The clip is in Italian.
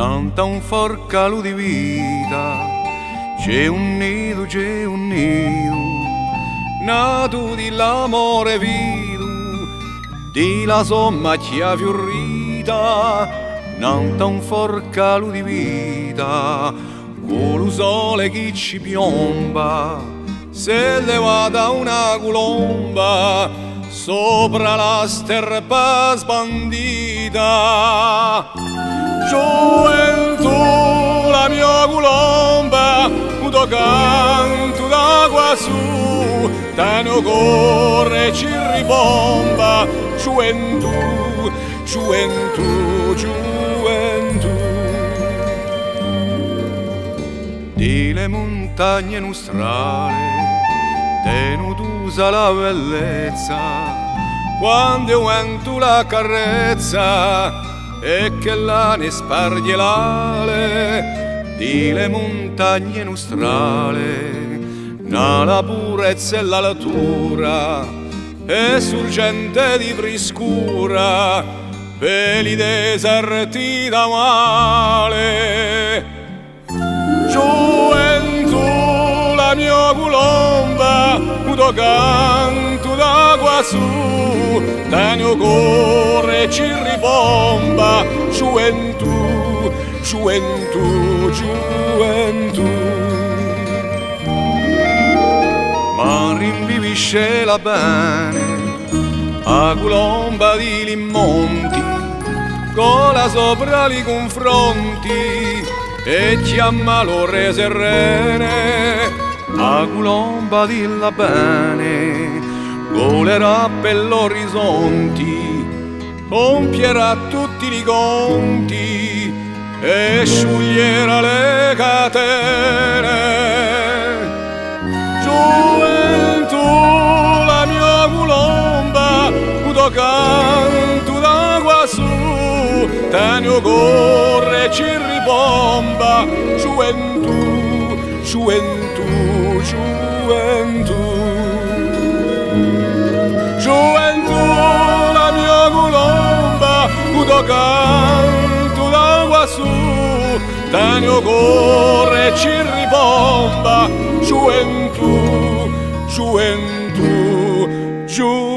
Nanta un forcalo di vita, c'è un nido, nato di l'amore vivo, di la somma chia fiorita, nanta un forcalo di vita, con lo sole che ci piomba, se levata una colomba, sopra la sterpa sbandita. Gioventù, la mia colomba, udo canto da quassù, tanto corre ci ribomba. Gioventù, gioventù, gioventù. Di le montagne nostrale, tenutusa la bellezza, quando io vento la carezza, e che la ne sparge l'ale di le montagne nostrale, nella purezza e la natura e sorgente di frescura per i deserti da male. Gioventù, la mia colomba, udo canto da quassù, tanto corre ci ribomba. Gioventù, gioventù, gioventù. Ma rinvivisce la bene a colomba di Limonti, con la sopra li confronti e chiama l'ore serene. A colomba di la bene volerà per l'orizzonti, compierà tutti i conti e scioglierà le catene. Gioventù, la mia colomba, udo canto da quassù, tanto corre ci ribomba. Gioventù, gioventù, gioventù. Gioventù, la mia colomba, udo canto da quassù, tanto corre ci ribomba. Gioventù, gioventù, gioventù.